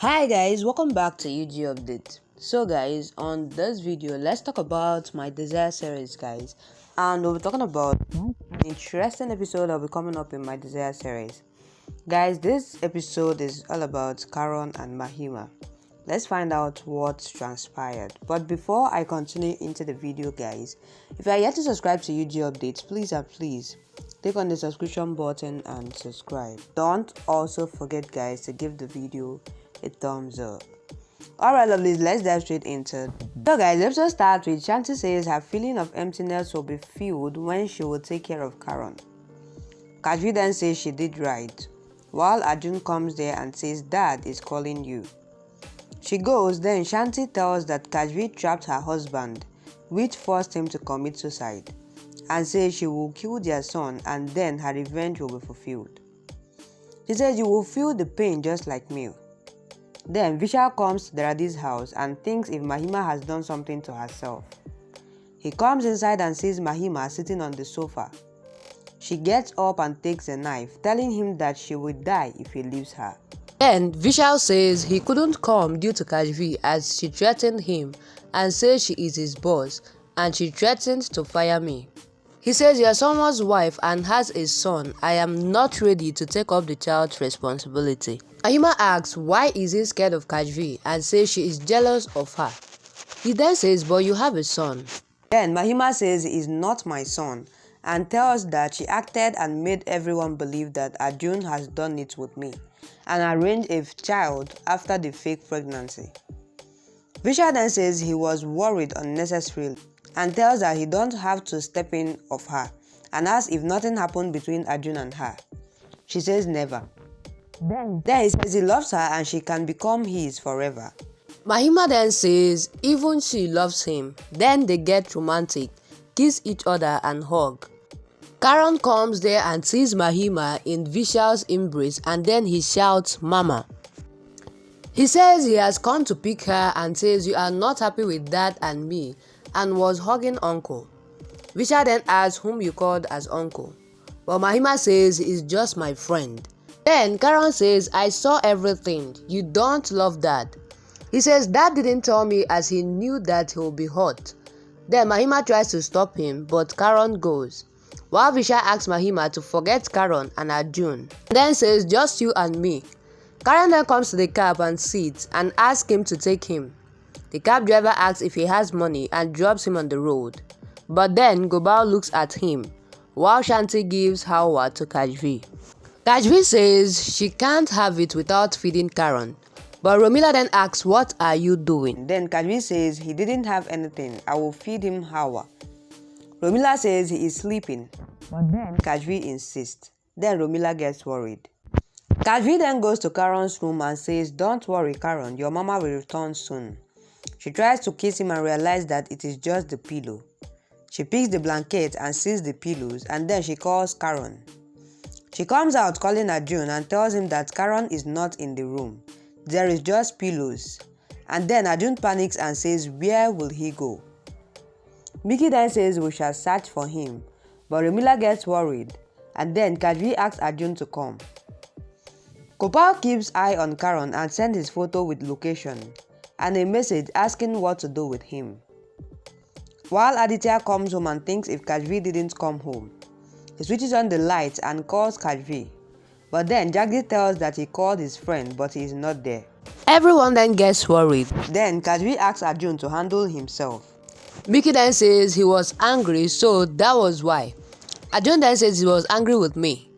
Hi guys, welcome back to UG Update. So guys, on this video, let's talk about my Desire series, guys. And we'll be talking about an interesting episode that will be coming up in my Desire series. Guys, this episode is all about Karun and Mahima. Let's find out what transpired. But before I continue into the video, guys, if you are yet to subscribe to UG Updates, please click on the subscription button and subscribe. Don't also forget, guys, to give the video a thumbs up. Alright lovelies, let's dive straight into it. So guys, the episode starts with Shanti says her feeling of emptiness will be filled when she will take care of Karun. Kajvi then says she did right, while Arjun comes there and says Dad is calling you. She goes, then Shanti tells that Kajvi trapped her husband, which forced him to commit suicide, and says she will kill their son and then her revenge will be fulfilled. She says you will feel the pain just like me. Then Vishal comes to Radhi's house and thinks if Mahima has done something to herself. He comes inside and sees Mahima sitting on the sofa. She gets up and takes a knife, telling him that she will die if he leaves her. Then Vishal says he couldn't come due to Kajvi as she threatened him and says she is his boss and she threatened to fire me. He says, you are someone's wife and has a son. I am not ready to take up the child's responsibility. Mahima asks why is he scared of Kajvi and says she is jealous of her. He then says, but you have a son. Then Mahima says he is not my son and tells that she acted and made everyone believe that Arjun has done it with me and arranged a child after the fake pregnancy. Vishal then says he was worried unnecessarily and tells her he don't have to step in of her and asks if nothing happened between Arjun and her. She says never. Then he says he loves her and she can become his forever. Mahima then says even she loves him. Then they get romantic, kiss each other and hug. Karun comes there and sees Mahima in Vishal's embrace and then he shouts Mama. He says he has come to pick her and says you are not happy with Dad and me and was hugging Uncle. Vishal then asks whom you called as Uncle. But Mahima says he's just my friend. Then Karun says I saw everything. You don't love Dad. He says Dad didn't tell me as he knew that he will be hurt. Then Mahima tries to stop him but Karun goes. While Vishal asks Mahima to forget Karun and Arjun. Then says just you and me. Karun then comes to the cab and sits and asks him to take him. The cab driver asks if he has money and drops him on the road. But then Gopal looks at him, while Shanti gives Hawa to Kajvi. Kajvi says she can't have it without feeding Karun. But Romila then asks, what are you doing? Then Kajvi says he didn't have anything, I will feed him Hawa. Romila says he is sleeping. But then Kajvi insists. Then Romila gets worried. Kajvi then goes to Karun's room and says, don't worry Karun, your mama will return soon. She tries to kiss him and realizes that it is just the pillow. She picks the blanket and sees the pillows and then she calls Karun. She comes out calling Arjun and tells him that Karun is not in the room. There is just pillows. And then Arjun panics and says, where will he go? Mickey then says we shall search for him. But Romila gets worried and then Kajvi asks Arjun to come. Gopal keeps eye on Karun and sends his photo with location and a message asking what to do with him. While Aditya comes home and thinks if Kajvi didn't come home, he switches on the lights and calls Kajvi. But then Jagdi tells that he called his friend but he is not there. Everyone then gets worried. Then Kajvi asks Arjun to handle himself. Mickey then says he was angry so that was why. Arjun then says he was angry with me.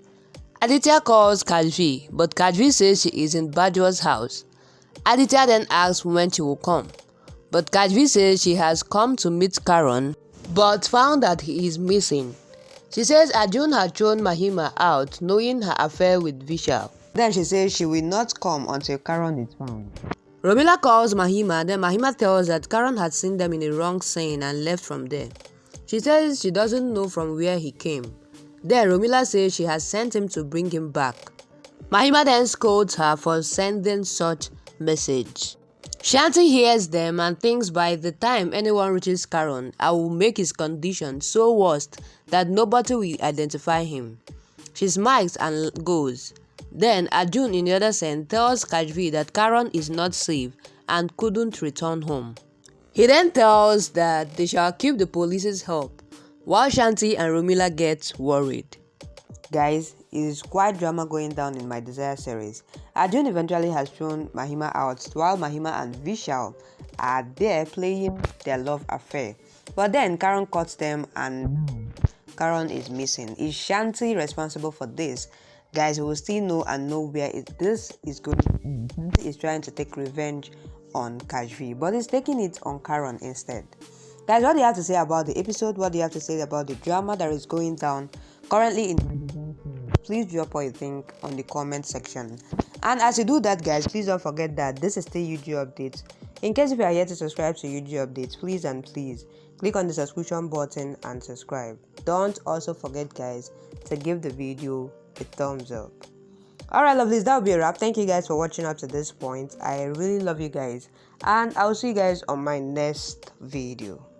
Aditya calls Kajvi but Kajvi says she is in Bajwa's house. Aditya then asks when she will come, but Kajvi says she has come to meet Karun but found that he is missing. She says Arjun had thrown Mahima out knowing her affair with Vishal. Then she says she will not come until Karun is found. Romila calls Mahima, then Mahima tells that Karun had seen them in a wrong scene and left from there. She says she doesn't know from where he came. Then Romila says she has sent him to bring him back. Mahima then scolds her for sending such message. Shanti hears them and thinks by the time anyone reaches Karun, I will make his condition so worst that nobody will identify him. She smiles and goes. Then Arjun in the other scene tells Kajvi that Karun is not safe and couldn't return home. He then tells that they shall keep the police's help, while Shanti and Romila get worried. Guys, it is quite drama going down in My Desire series. Arjun eventually has thrown Mahima out while Mahima and Vishal are there playing their love affair. But then Karun cuts them and Karun is missing. Is Shanti responsible for this? Guys, we will still know and know where this is going. Shanti is trying to take revenge on Kajvi, but he's taking it on Karun instead. Guys, what do you have to say about the episode? What do you have to say about the drama that is going down currently in? Please drop what you think on the comment section. And as you do that, guys, please don't forget that this is still UG Updates. In case if you are yet to subscribe to UG Updates, please and please click on the subscription button and subscribe. Don't also forget, guys, to give the video a thumbs up. Alright, lovelies, that will be a wrap. Thank you guys for watching up to this point. I really love you guys, and I'll see you guys on my next video.